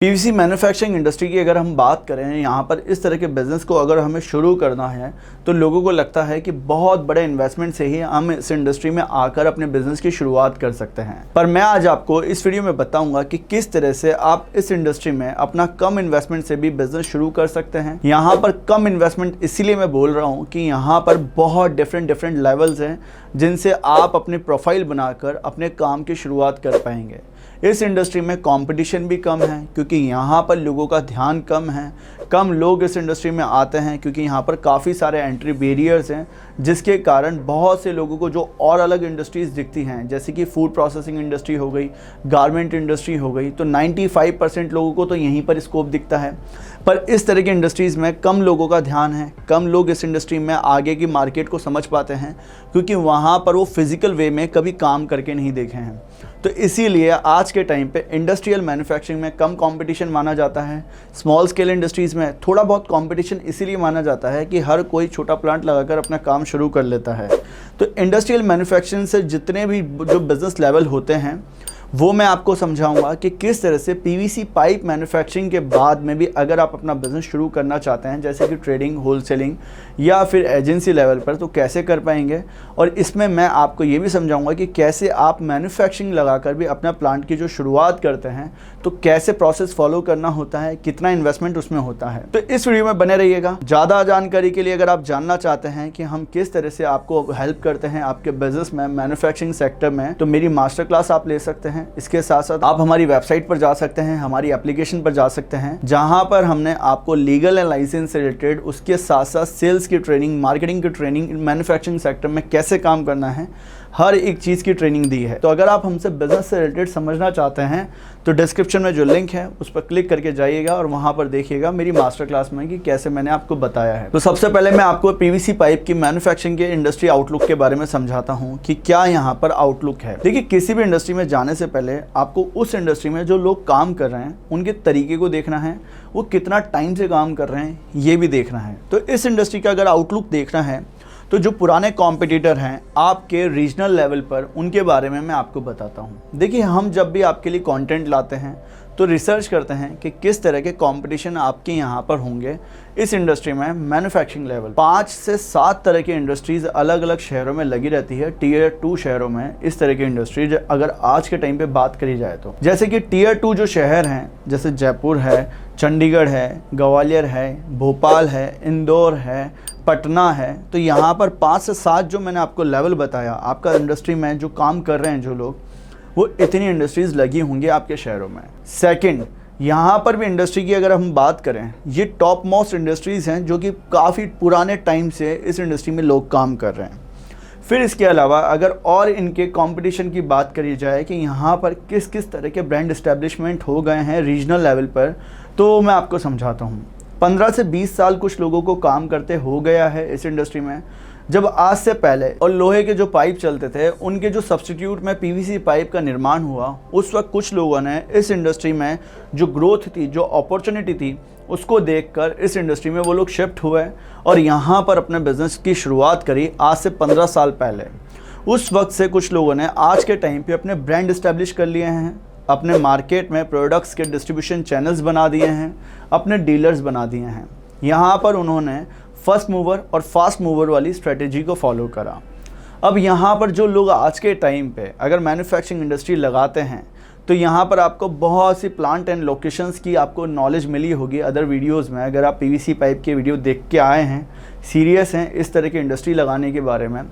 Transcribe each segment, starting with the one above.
PVC manufacturing industry की अगर हम बात करें, यहाँ पर इस तरह के बिज़नेस को अगर हमें शुरू करना है तो लोगों को लगता है कि बहुत बड़े इन्वेस्टमेंट से ही हम इस इंडस्ट्री में आकर अपने बिज़नेस की शुरुआत कर सकते हैं। पर मैं आज आपको इस वीडियो में बताऊंगा कि किस तरह से आप इस इंडस्ट्री में अपना कम इन्वेस्टमेंट से भी बिज़नेस शुरू कर सकते हैं। यहाँ पर कम इन्वेस्टमेंट इसीलिए मैं बोल रहा हूँ कि यहाँ पर बहुत डिफरेंट लेवल्स हैं जिनसे आप अपनी प्रोफाइल बनाकर अपने काम की शुरुआत कर पाएंगे। इस इंडस्ट्री में कंपटीशन भी कम है क्योंकि यहाँ पर लोगों का ध्यान कम है। कम लोग इस इंडस्ट्री में आते हैं क्योंकि यहाँ पर काफ़ी सारे एंट्री बैरियर्स हैं, जिसके कारण बहुत से लोगों को जो और अलग इंडस्ट्रीज़ दिखती हैं, जैसे कि फूड प्रोसेसिंग इंडस्ट्री हो गई, गारमेंट इंडस्ट्री हो गई, तो 95% लोगों को तो यहीं पर स्कोप दिखता है। पर इस तरह की इंडस्ट्रीज़ में कम लोगों का ध्यान है। कम लोग इस इंडस्ट्री में आगे की मार्केट को समझ पाते हैं क्योंकि वहाँ पर वो फिज़िकल वे में कभी काम करके नहीं देखे हैं। तो इसीलिए आज के टाइम पे इंडस्ट्रियल मैन्युफैक्चरिंग में कम कंपटीशन माना जाता है। स्मॉल स्केल इंडस्ट्रीज़ में थोड़ा बहुत कंपटीशन इसीलिए माना जाता है कि हर कोई छोटा प्लांट लगाकर अपना काम शुरू कर लेता है। तो इंडस्ट्रियल मैन्युफैक्चरिंग से जितने भी जो बिज़नेस लेवल होते हैं वो मैं आपको समझाऊंगा कि किस तरह से पीवीसी पाइप मैन्युफैक्चरिंग के बाद में भी अगर आप अपना बिज़नेस शुरू करना चाहते हैं, जैसे कि ट्रेडिंग, होलसेलिंग या फिर एजेंसी लेवल पर, तो कैसे कर पाएंगे। और इसमें मैं आपको ये भी समझाऊंगा कि कैसे आप मैन्युफैक्चरिंग लगाकर भी अपना प्लांट की जो शुरुआत करते हैं तो कैसे प्रोसेस फॉलो करना होता है, कितना इन्वेस्टमेंट उसमें होता है। तो इस वीडियो में बने रहिएगा। ज़्यादा जानकारी के लिए अगर आप जानना चाहते हैं कि हम किस तरह से आपको हेल्प करते हैं आपके बिजनेस में, मैन्युफैक्चरिंग सेक्टर में, तो मेरी मास्टर क्लास आप ले सकते हैं। इसके साथ साथ आप हमारी वेबसाइट पर जा सकते हैं, हमारी एप्लीकेशन पर जा सकते हैं, जहां पर हमने आपको लीगल एंड लाइसेंस से रिलेटेड, उसके साथ साथ सेल्स की ट्रेनिंग, मार्केटिंग की ट्रेनिंग, मैन्युफैक्चरिंग सेक्टर में कैसे काम करना है, हर एक चीज़ की ट्रेनिंग दी है। तो अगर आप हमसे बिजनेस से रिलेटेड समझना चाहते हैं तो डिस्क्रिप्शन में जो लिंक है उस पर क्लिक करके जाइएगा और वहां पर देखिएगा मेरी मास्टर क्लास में कि कैसे मैंने आपको बताया है। तो सबसे पहले मैं आपको पीवीसी पाइप की मैन्युफैक्चरिंग के इंडस्ट्री आउटलुक के बारे में समझाता हूं कि क्या यहाँ पर आउटलुक है। देखिए, किसी भी इंडस्ट्री में जाने से पहले आपको उस इंडस्ट्री में जो लोग काम कर रहे हैं उनके तरीके को देखना है, वो कितना टाइम से काम कर रहे हैं ये भी देखना है। तो इस इंडस्ट्री का अगर आउटलुक देखना है तो जो पुराने कॉम्पिटिटर हैं आपके रीजनल लेवल पर, उनके बारे में मैं आपको बताता हूं। देखिए, हम जब भी आपके लिए कंटेंट लाते हैं तो रिसर्च करते हैं कि किस तरह के कंपटीशन आपके यहाँ पर होंगे इस इंडस्ट्री में। मैन्युफैक्चरिंग लेवल 5 से 7 तरह की इंडस्ट्रीज़ अलग अलग शहरों में लगी रहती है। टियर 2 शहरों में इस तरह की इंडस्ट्रीज अगर आज के टाइम पे बात करी जाए तो, जैसे कि टियर 2 जो शहर हैं, जैसे जयपुर है, चंडीगढ़ है, ग्वालियर है, भोपाल है, इंदौर है, पटना है, तो यहाँ पर 5 से 7 जो मैंने आपको लेवल बताया, आपका इंडस्ट्री में जो काम कर रहे हैं जो लोग, वो इतनी इंडस्ट्रीज़ लगी होंगी आपके शहरों में। सेकंड, यहाँ पर भी इंडस्ट्री की अगर हम बात करें, ये टॉप मोस्ट इंडस्ट्रीज़ हैं जो कि काफ़ी पुराने टाइम से इस इंडस्ट्री में लोग काम कर रहे हैं। फिर इसके अलावा अगर और इनके कंपटीशन की बात करी जाए कि यहाँ पर किस किस तरह के ब्रांड इस्टेब्लिशमेंट हो गए हैं रीजनल लेवल पर, तो मैं आपको समझाता हूँ। 15 से 20 साल कुछ लोगों को काम करते हो गया है इस इंडस्ट्री में। जब आज से पहले और लोहे के जो पाइप चलते थे उनके जो सब्स्टिट्यूट में पीवीसी पाइप का निर्माण हुआ, उस वक्त कुछ लोगों ने इस इंडस्ट्री में जो ग्रोथ थी, जो अपॉर्चुनिटी थी, उसको देखकर इस इंडस्ट्री में वो लोग शिफ्ट हुए और यहाँ पर अपने बिजनेस की शुरुआत करी आज से 15 साल पहले। उस वक्त से कुछ लोगों ने आज के टाइम पे अपने ब्रांड इस्टेब्लिश कर लिए हैं, अपने मार्केट में प्रोडक्ट्स के डिस्ट्रीब्यूशन चैनल्स बना दिए हैं, अपने डीलर्स बना दिए हैं। यहाँ पर उन्होंने फर्स्ट मूवर और फास्ट मूवर वाली स्ट्रेटेजी को फॉलो करा। अब यहाँ पर जो लोग आज के टाइम पे अगर मैन्युफैक्चरिंग इंडस्ट्री लगाते हैं तो यहाँ पर आपको बहुत सी प्लांट एंड लोकेशंस की आपको नॉलेज मिली होगी अदर वीडियोस में। अगर आप पीवीसी पाइप के वीडियो देख के आए हैं, सीरियस हैं इस तरह की इंडस्ट्री लगाने के बारे में,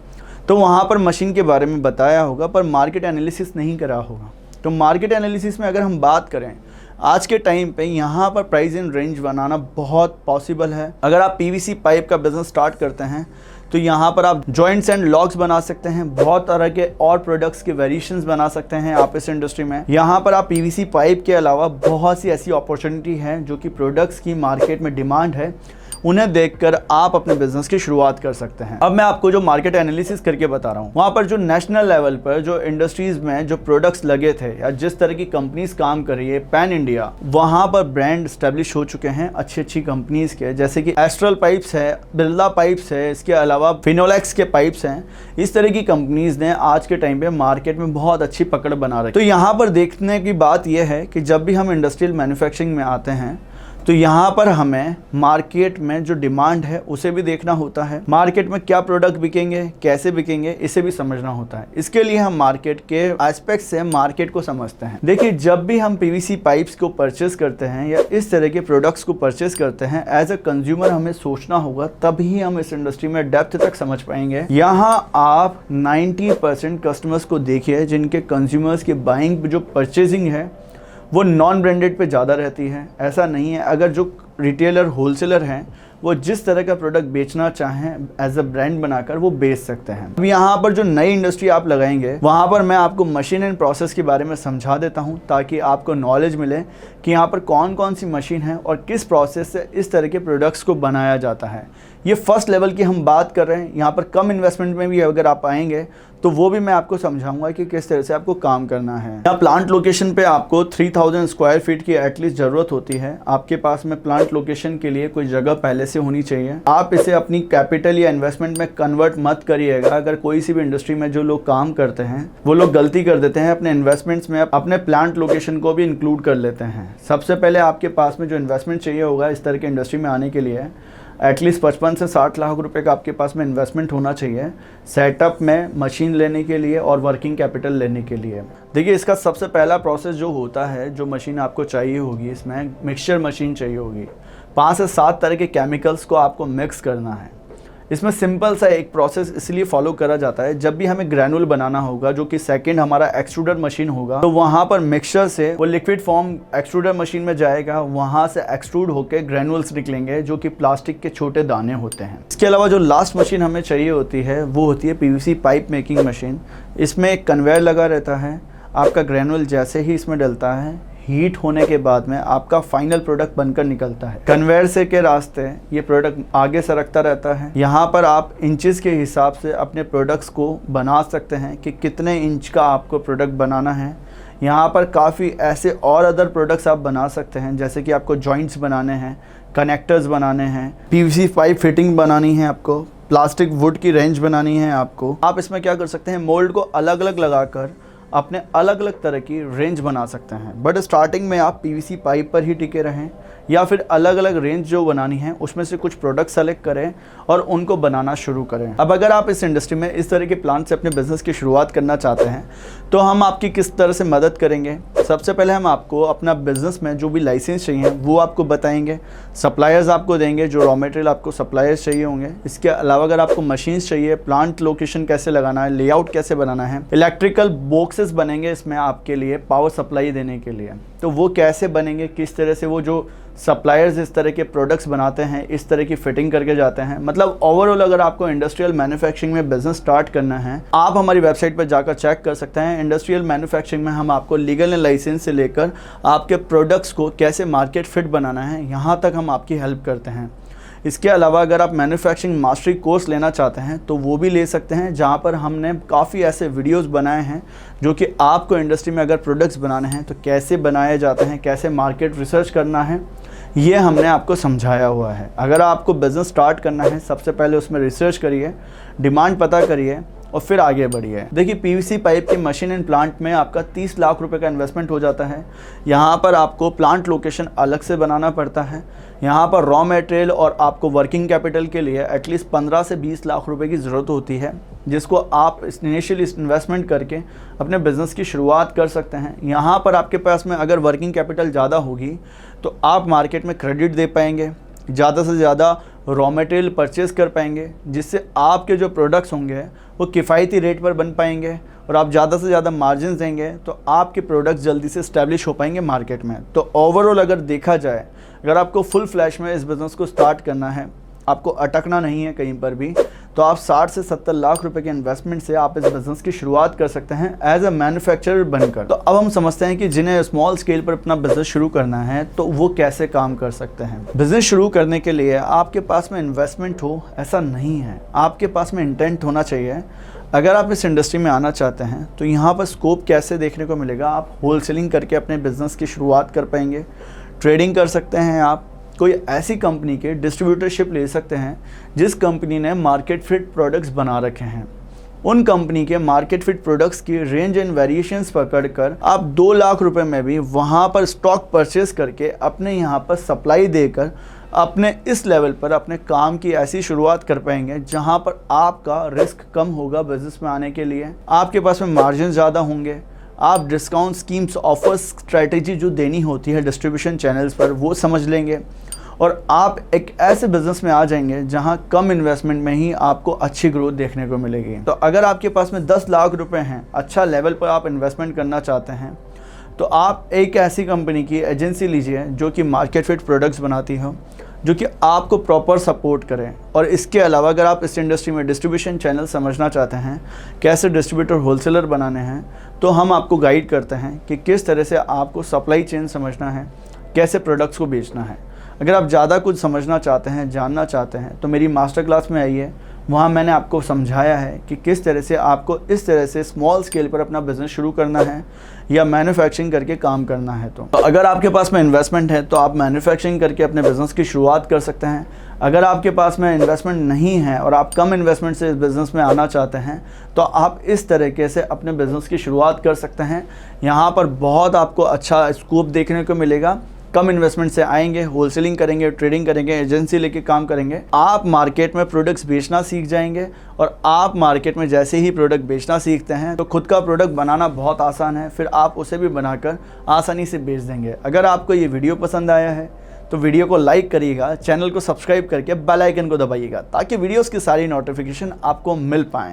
तो वहाँ पर मशीन के बारे में बताया होगा पर मार्केट एनालिसिस नहीं करा होगा। तो मार्केट एनालिसिस में अगर हम बात करें आज के टाइम पे, यहाँ पर प्राइस इन रेंज बनाना बहुत पॉसिबल है। अगर आप पीवीसी पाइप का बिजनेस स्टार्ट करते हैं तो यहाँ पर आप जॉइंट्स एंड लॉक्स बना सकते हैं, बहुत तरह के और प्रोडक्ट्स के वेरिएशंस बना सकते हैं आप इस इंडस्ट्री में। यहाँ पर आप पीवीसी पाइप के अलावा बहुत सी ऐसी अपॉर्चुनिटी हैं जो कि प्रोडक्ट्स की मार्केट में डिमांड है, उन्हें देखकर आप अपने बिजनेस की शुरुआत कर सकते हैं। अब मैं आपको जो मार्केट एनालिसिस करके बता रहा हूँ, वहाँ पर जो नेशनल लेवल पर जो इंडस्ट्रीज में जो प्रोडक्ट्स लगे थे या जिस तरह की कंपनीज काम कर रही है पैन इंडिया, वहाँ पर ब्रांड स्टैब्लिश हो चुके हैं अच्छी कंपनीज के, जैसे कि एस्ट्रल पाइप्स है, बिरला पाइप्स है, इसके अलावा फिनोलेक्स के पाइप्स हैं। इस तरह की कंपनीज ने आज के टाइम पे मार्केट में बहुत अच्छी पकड़ बना रखी। तो यहाँ पर देखने की बात यह है कि जब भी हम इंडस्ट्रियल मैन्युफैक्चरिंग में आते हैं तो यहाँ पर हमें मार्केट में जो डिमांड है उसे भी देखना होता है, मार्केट में क्या प्रोडक्ट बिकेंगे, कैसे बिकेंगे, इसे भी समझना होता है। इसके लिए हम मार्केट के एस्पेक्ट से मार्केट को समझते हैं। देखिए, जब भी हम पीवीसी पाइप्स को परचेस करते हैं या इस तरह के प्रोडक्ट्स को परचेस करते हैं, एज अ कंज्यूमर हमें सोचना होगा, तभी हम इस इंडस्ट्री में डेप्थ तक समझ पाएंगे। यहाँ आप 90% कस्टमर्स को देखिए जिनके कंज्यूमर्स की बाइंग जो परचेजिंग है वो नॉन ब्रांडेड पे ज़्यादा रहती है। ऐसा नहीं है, अगर जो रिटेलर होलसेलर हैं वो जिस तरह का प्रोडक्ट बेचना चाहें एज अ ब्रांड बनाकर वो बेच सकते हैं। अब यहाँ पर जो नई इंडस्ट्री आप लगाएंगे वहाँ पर मैं आपको मशीन एंड प्रोसेस के बारे में समझा देता हूँ, ताकि आपको नॉलेज मिले कि यहाँ पर कौन कौन सी मशीन है और किस प्रोसेस से इस तरह के प्रोडक्ट्स को बनाया जाता है। ये फर्स्ट लेवल की हम बात कर रहे हैं। यहाँ पर कम इन्वेस्टमेंट में भी अगर आप आएंगे तो वो भी मैं आपको समझाऊंगा कि किस तरह से आपको काम करना है। यहाँ प्लांट लोकेशन पे आपको 3000 स्क्वायर फीट की एटलीस्ट ज़रूरत होती है। आपके पास में प्लांट लोकेशन के लिए कोई जगह पहले से होनी चाहिए। आप इसे अपनी कैपिटल या इन्वेस्टमेंट में कन्वर्ट मत करिएगा। अगर कोई सी भी इंडस्ट्री में जो लोग काम करते हैं वो लोग गलती कर देते हैं, अपने इन्वेस्टमेंट्स में अपने प्लांट लोकेशन को भी इंक्लूड कर लेते हैं। सबसे पहले आपके पास में जो इन्वेस्टमेंट चाहिए होगा इस तरह की इंडस्ट्री में आने के लिए, एटलीस्ट 55 से 60 लाख रुपए का आपके पास में इन्वेस्टमेंट होना चाहिए सेटअप में, मशीन लेने के लिए और वर्किंग कैपिटल लेने के लिए। देखिए, इसका सबसे पहला प्रोसेस जो होता है, जो मशीन आपको चाहिए होगी, इसमें मिक्सचर मशीन चाहिए होगी। 5 से 7 तरह के केमिकल्स को आपको मिक्स करना है। इसमें सिंपल सा एक प्रोसेस इसलिए फॉलो करा जाता है, जब भी हमें ग्रैनुल बनाना होगा जो कि सेकंड हमारा एक्सट्रूडर मशीन होगा, तो वहाँ पर मिक्सचर से वो लिक्विड फॉर्म एक्सट्रूडर मशीन में जाएगा, वहाँ से एक्सट्रूड होकर ग्रैनुल्स निकलेंगे जो कि प्लास्टिक के छोटे दाने होते हैं। इसके अलावा जो लास्ट मशीन हमें चाहिए होती है वो होती है पीवीसी पाइप मेकिंग मशीन। इसमें एक कन्वेयर लगा रहता है। आपका ग्रैनुल जैसे ही इसमें डलता है, हीट होने के बाद में आपका फाइनल प्रोडक्ट बनकर निकलता है। कन्वेयर से के रास्ते ये प्रोडक्ट आगे सरकता रहता है। यहाँ पर आप इंचेस के हिसाब से अपने प्रोडक्ट्स को बना सकते हैं कि कितने इंच का आपको प्रोडक्ट बनाना है। यहाँ पर काफ़ी ऐसे और अदर प्रोडक्ट्स आप बना सकते हैं, जैसे कि आपको जॉइंट्स बनाने हैं, कनेक्टर्स बनाने हैं, पीवीसी पाइप फिटिंग बनानी है, आपको प्लास्टिक वुड की रेंज बनानी है। आप इसमें क्या कर सकते हैं, मोल्ड को अलग अलग लगाकर अपने अलग अलग तरह की रेंज बना सकते हैं। बट स्टार्टिंग में आप पीवीसी पाइप पर ही टिके रहें, या फिर अलग अलग रेंज जो बनानी है उसमें से कुछ प्रोडक्ट सेलेक्ट करें और उनको बनाना शुरू करें। अब अगर आप इस इंडस्ट्री में इस तरह के प्लान से अपने बिजनेस की शुरुआत करना चाहते हैं तो हम आपकी किस तरह से मदद करेंगे। सबसे पहले हम आपको अपना बिजनेस में जो भी लाइसेंस चाहिए वो आपको बताएंगे, सप्लायर्स आपको देंगे, जो रॉ मटेरियल आपको सप्लायर्स चाहिए होंगे। इसके अलावा अगर आपको मशीन्स चाहिए, प्लांट लोकेशन कैसे लगाना है, लेआउट कैसे बनाना है, इलेक्ट्रिकल बॉक्सेस बनेंगे इसमें आपके लिए पावर सप्लाई देने के लिए, तो वो कैसे बनेंगे, किस तरह से वो जो सप्लायर्स इस तरह के प्रोडक्ट्स बनाते हैं इस तरह की फिटिंग करके जाते हैं। मतलब ओवरऑल अगर आपको इंडस्ट्रियल मैन्युफैक्चरिंग में बिजनेस स्टार्ट करना है, आप हमारी वेबसाइट पर जाकर चेक कर सकते हैं। इंडस्ट्रियल मैन्युफैक्चरिंग में हम आपको लीगल एंड लाइसेंस से लेकर आपके प्रोडक्ट्स को कैसे मार्केट फिट बनाना है, यहाँ तक हम आपकी हेल्प करते हैं। इसके अलावा अगर आप मैन्युफैक्चरिंग मास्टरी कोर्स लेना चाहते हैं तो वो भी ले सकते हैं, जहाँ पर हमने काफ़ी ऐसे वीडियोस बनाए हैं जो कि आपको इंडस्ट्री में अगर प्रोडक्ट्स बनाने हैं तो कैसे बनाए जाते हैं, कैसे मार्केट रिसर्च करना है, ये हमने आपको समझाया हुआ है। अगर आपको बिज़नेस स्टार्ट करना है, सबसे पहले उसमें रिसर्च करिए, डिमांड पता करिए और फिर आगे बढ़िए। देखिए, पीवीसी पाइप की मशीन एंड प्लांट में आपका 30 लाख रुपए का इन्वेस्टमेंट हो जाता है। यहाँ पर आपको प्लांट लोकेशन अलग से बनाना पड़ता है। यहाँ पर रॉ मटेरियल और आपको वर्किंग कैपिटल के लिए एटलीस्ट 15 से 20 लाख रुपए की ज़रूरत होती है, जिसको आप इनिशियल इन्वेस्टमेंट करके अपने बिज़नेस की शुरुआत कर सकते हैं। यहाँ पर आपके पास में अगर वर्किंग कैपिटल ज़्यादा होगी तो आप मार्केट में क्रेडिट दे पाएंगे, ज़्यादा से ज़्यादा रॉ मटेरियल परचेज़ कर पाएंगे, जिससे आपके जो प्रोडक्ट्स होंगे वो किफ़ायती रेट पर बन पाएंगे और आप ज़्यादा से ज़्यादा मार्जिन देंगे तो आपके प्रोडक्ट्स जल्दी से इस्टेब्लिश हो पाएंगे मार्केट में। तो ओवरऑल अगर देखा जाए, अगर आपको फुल फ्लैश में इस बिज़नेस को स्टार्ट करना है, आपको अटकना नहीं है कहीं पर भी, तो आप 60 से 70 लाख रुपए के इन्वेस्टमेंट से आप इस बिज़नेस की शुरुआत कर सकते हैं एज अ मैन्युफैक्चरर बनकर। तो अब हम समझते हैं कि जिन्हें स्मॉल स्केल पर अपना बिज़नेस शुरू करना है तो वो कैसे काम कर सकते हैं। बिज़नेस शुरू करने के लिए आपके पास में इन्वेस्टमेंट हो ऐसा नहीं है, आपके पास में इंटेंट होना चाहिए। अगर आप इस इंडस्ट्री में आना चाहते हैं तो यहाँ पर स्कोप कैसे देखने को मिलेगा, आप होलसेलिंग करके अपने बिज़नेस की शुरुआत कर पाएंगे, ट्रेडिंग कर सकते हैं, आप कोई ऐसी कंपनी के डिस्ट्रीब्यूटरशिप ले सकते हैं जिस कंपनी ने मार्केट फिट प्रोडक्ट्स बना रखे हैं। उन कंपनी के मार्केट फिट प्रोडक्ट्स की रेंज एंड वेरिएशंस पकड़कर आप 2 लाख रुपए में भी वहाँ पर स्टॉक परचेज करके अपने यहाँ पर सप्लाई देकर अपने इस लेवल पर अपने काम की ऐसी शुरुआत कर पाएंगे जहाँ पर आपका रिस्क कम होगा बिजनेस में आने के लिए, आपके पास में मार्जिन ज़्यादा होंगे, आप डिस्काउंट स्कीम्स ऑफर्स स्ट्रैटेजी जो देनी होती है डिस्ट्रीब्यूशन चैनल्स पर वो समझ लेंगे और आप एक ऐसे बिज़नेस में आ जाएंगे जहां कम इन्वेस्टमेंट में ही आपको अच्छी ग्रोथ देखने को मिलेगी। तो अगर आपके पास में 10 लाख रुपए हैं, अच्छा लेवल पर आप इन्वेस्टमेंट करना चाहते हैं, तो आप एक ऐसी कंपनी की एजेंसी लीजिए जो कि मार्केट फिट प्रोडक्ट्स बनाती हो, जो कि आपको प्रॉपर सपोर्ट करें। और इसके अलावा अगर आप इस इंडस्ट्री में डिस्ट्रीब्यूशन चैनल समझना चाहते हैं, कैसे डिस्ट्रीब्यूटर होलसेलर बनाने हैं, तो हम आपको गाइड करते हैं कि किस तरह से आपको सप्लाई चेन समझना है, कैसे प्रोडक्ट्स को बेचना है। अगर आप ज़्यादा कुछ समझना चाहते हैं, जानना चाहते हैं, तो मेरी मास्टर क्लास में आइए, वहाँ मैंने आपको समझाया है कि किस तरह से आपको इस तरह से स्मॉल स्केल पर अपना बिज़नेस शुरू करना है या मैन्युफैक्चरिंग करके काम करना है। तो अगर आपके पास में इन्वेस्टमेंट है तो आप मैन्युफैक्चरिंग करके अपने बिज़नेस की शुरुआत कर सकते हैं। अगर आपके पास में इन्वेस्टमेंट नहीं है और आप कम इन्वेस्टमेंट से इस बिज़नेस में आना चाहते हैं तो आप इस तरीके से अपने बिज़नेस की शुरुआत कर सकते हैं। यहाँ पर बहुत आपको अच्छा स्कोप देखने को मिलेगा। कम इन्वेस्टमेंट से आएंगे, होलसेलिंग करेंगे, ट्रेडिंग करेंगे, एजेंसी लेके काम करेंगे, आप मार्केट में प्रोडक्ट्स बेचना सीख जाएंगे और आप मार्केट में जैसे ही प्रोडक्ट बेचना सीखते हैं तो खुद का प्रोडक्ट बनाना बहुत आसान है, फिर आप उसे भी बनाकर आसानी से बेच देंगे। अगर आपको ये वीडियो पसंद आया है तो वीडियो को लाइक करिएगा, चैनल को सब्सक्राइब करके बेल आइकन को दबाइएगा ताकि वीडियोस की सारी नोटिफिकेशन आपको मिल पाएँ।